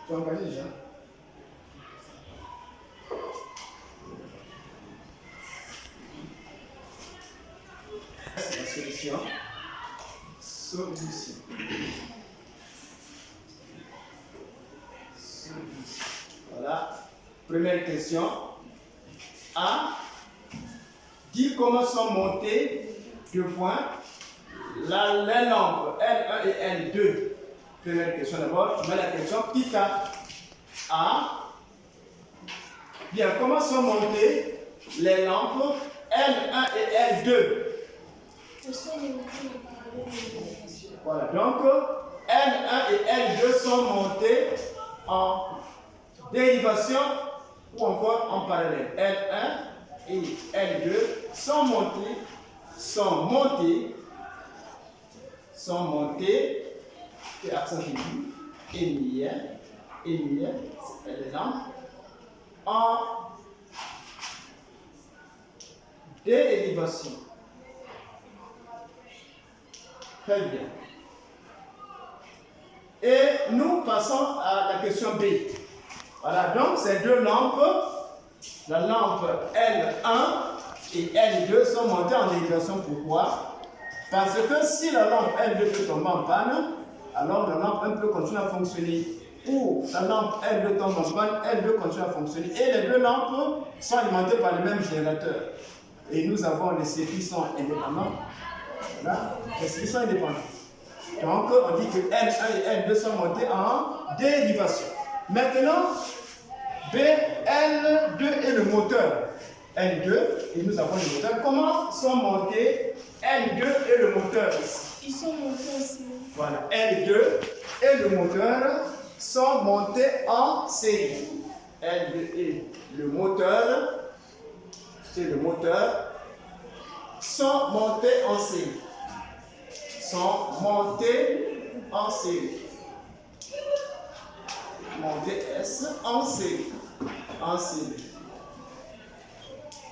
Tu as engagé déjà? La solution. Solution. Voilà. Première question. A. Dis comment sont montés deux points les nombres L1 et L2. Première question d'abord. Tu mets la question petit A. Bien, comment sont montés les nombres L1 et L2? Voilà, donc L1 et L2 sont montés en dérivation ou encore en parallèle. L1 et L2 sont montés, c'est accent aigu, c'est les nombres, en dérivation. Très bien. Et nous passons à la question B. Voilà, donc ces deux lampes, la lampe L1 et L2 sont montées en dérivation. Pourquoi? Parce que si la lampe L2 peut tomber en panne, alors la lampe 1 peut continuer à fonctionner. Ou la lampe L2 tombe en panne, L2 continue à fonctionner. Et les deux lampes sont alimentées par le même générateur. Et nous avons les circuits sont indépendants. Voilà, les circuits sont indépendants. Donc on dit que L1 et L2 sont montés en dérivation. Maintenant, B, L2 et le moteur. L2, et nous avons le moteur. Comment sont montés L2 et le moteur? Ils sont montés aussi. Voilà, L2 et le moteur sont montés en série. L2 et le moteur, c'est le moteur, sont montés en série. Monter S en série.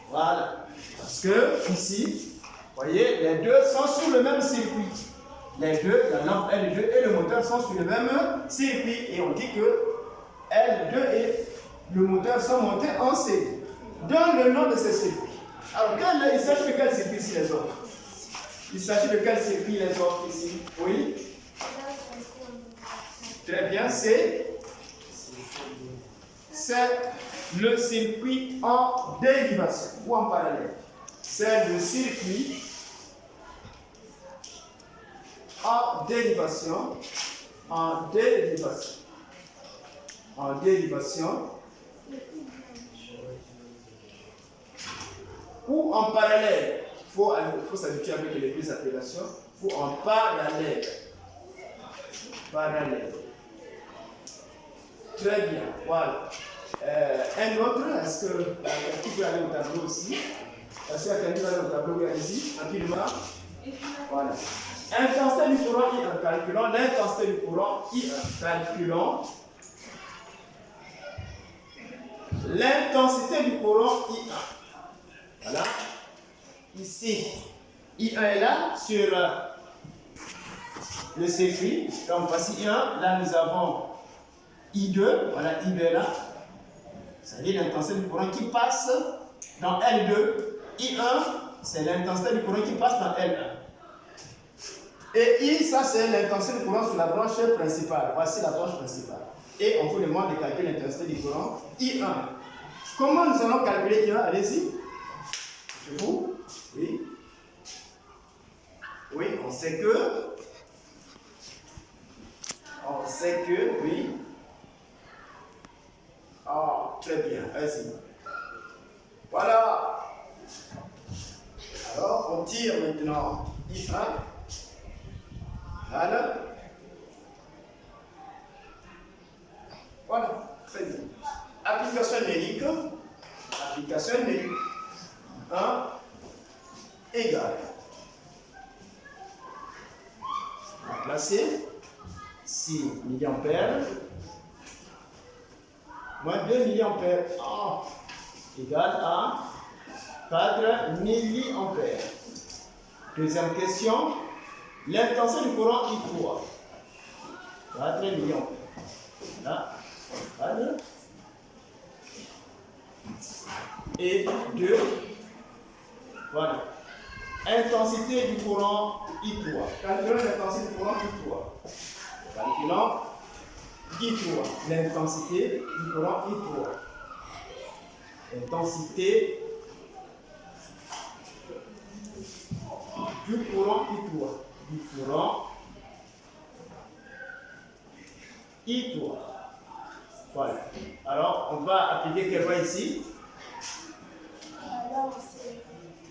Voilà. Parce que ici, vous voyez, les deux sont sur le même circuit. Les deux, la lampe L2 et le moteur sont sur le même circuit. Et on dit que L2 et le moteur sont montés en série. Donne le nom de ces circuits. Alors, il s'agit de quel circuit ici les autres? Il s'agit de quel circuit les autres ici? Oui? Très bien, c'est le circuit en dérivation ou en parallèle. C'est le circuit en dérivation. Ou en parallèle. Il faut s'habituer avec les deux appellations. Ou en parallèle. Très bien, voilà. Un autre, est-ce que qui peut aller au tableau aussi? Est-ce qu'il y a quelqu'un qui peut aller au tableau? Allez-y, tranquillement. Voilà. Intensité du courant I1, calculons l'intensité du courant I1. Calculons l'intensité du courant I1. Voilà. Ici, I1 est là sur le circuit. Donc voici I1. Là, nous avons I2. Voilà, I2 est là. C'est-à-dire l'intensité du courant qui passe dans L2. I1, c'est l'intensité du courant qui passe dans L1. Et I, ça c'est l'intensité du courant sur la branche principale. Voici la branche principale. Et on vous demande de calculer l'intensité du courant I1. Comment nous allons calculer I1? Allez-y. C'est vous? Oui. Oui, on sait que. Oui. Ah, très bien. Vas-y. Voilà. Alors, on tire maintenant I1. Voilà, très bien. Application numérique. 1 égale. On va placer 6 milliampères moins 2 milliampères égale à 4 milliampères. Deuxième question. L'intensité du courant I3. 4 milliampères. Là. égale et 2. Voilà. Intensité du courant I3. Calculons l'intensité du courant I3. Calculons I3. L'intensité du courant I3. Intensité du courant I3. Du courant I3. Voilà. Alors, on va appliquer quelle loi ici?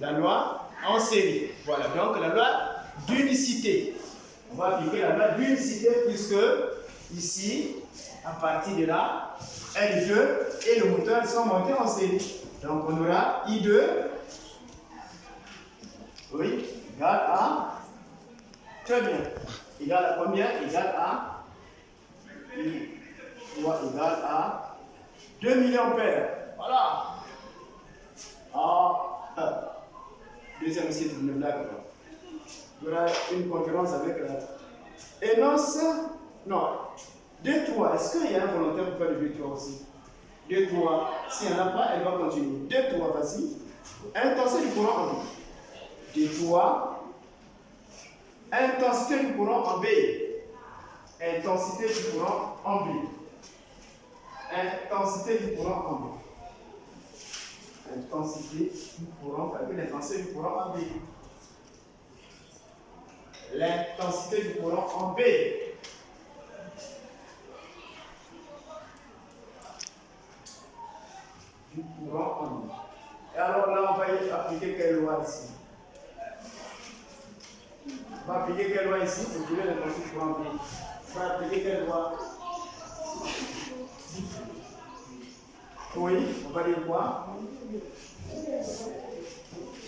La loi en série. Voilà, donc la loi d'unicité. On va appliquer la loi d'unicité puisque ici, à partir de là, L2 et le moteur sont montés en série. Donc on aura I2, oui, égale à, très bien, égale à combien? Égale à I3 égale à 2 milliampères. Voilà. Deuxième site de blague. Il y aura une concurrence avec la énonce. Non. 2-3. Est-ce qu'il y a un volontaire pour faire le 2-3 aussi? 2-3. S'il n'y en a pas, elle va continuer. 2-3, vas-y. Intensité du courant en B. 2-3. Intensité du courant en B. Intensité du courant en B. Intensité du courant en B. Intensité du courant, calcule l'intensité du courant en B. L'intensité du courant en B. Du courant en B. Et alors là, on va y appliquer quelle loi ici? On va appliquer quelle loi ici pour trouver l'intensité du courant en B? On va appliquer quelle loi? Oui, on va dire quoi?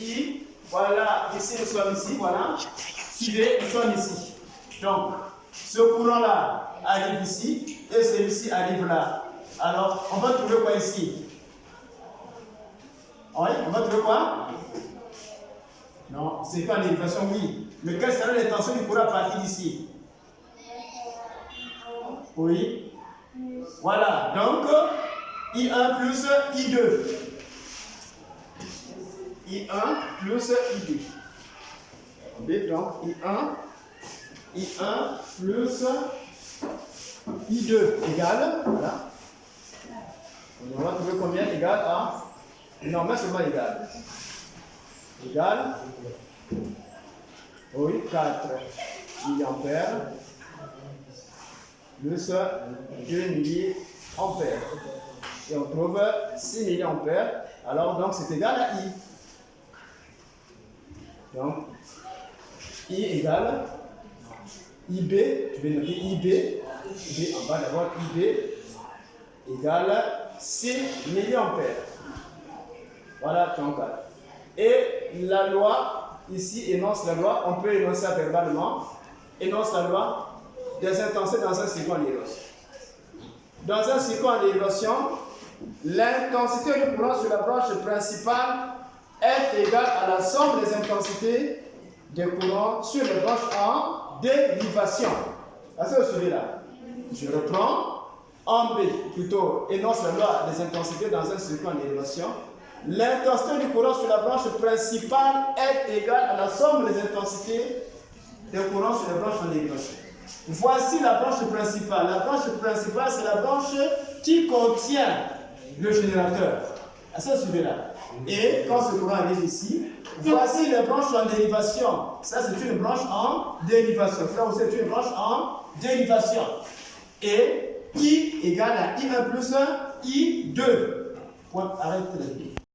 I, voilà, ici nous sommes ici, voilà. Si B, nous sommes ici. Donc, ce courant-là arrive ici et celui-ci arrive là. Alors, on va trouver quoi ici? Oui, on va trouver quoi? Non, c'est pas l'élévation, oui. Mais quelle sera l'intention du courant à partir d'ici? Oui. Voilà, donc, I1 plus I2. I1 plus I2. Donc, I1 plus I2 égale, voilà. On va trouver combien? Égale à, non, mais seulement égal. Égale, oui, 4 milliampères plus 2 milliampères. Et on trouve 6 milliampères. Alors, donc, c'est égal à I. Donc, I égale IB, je vais noter IB en bas d'abord, IB égale 6 milliampères. Voilà, donc. Et la loi, ici, énonce la loi, on peut énoncer ça verbalement, énonce la loi des intensités dans un circuit d'élévation. Dans un circuit d'élévation, l'intensité du courant sur la branche principale est égale à la somme des intensités des courants sur les branches en dérivation. C'est celui-là. Je reprends. En B, plutôt, énonce la loi des intensités dans un circuit en élévation. L'intensité du courant sur la branche principale est égale à la somme des intensités des courants sur les branches en élévation. Voici la branche principale. La branche principale, c'est la branche qui contient le générateur. C'est celui-là. Et quand ce courant arrive ici, voici les branches en dérivation. Ça, c'est une branche en dérivation. Ça aussi, c'est une branche en dérivation. Et I égale à I1 plus 1, I2. Arrête de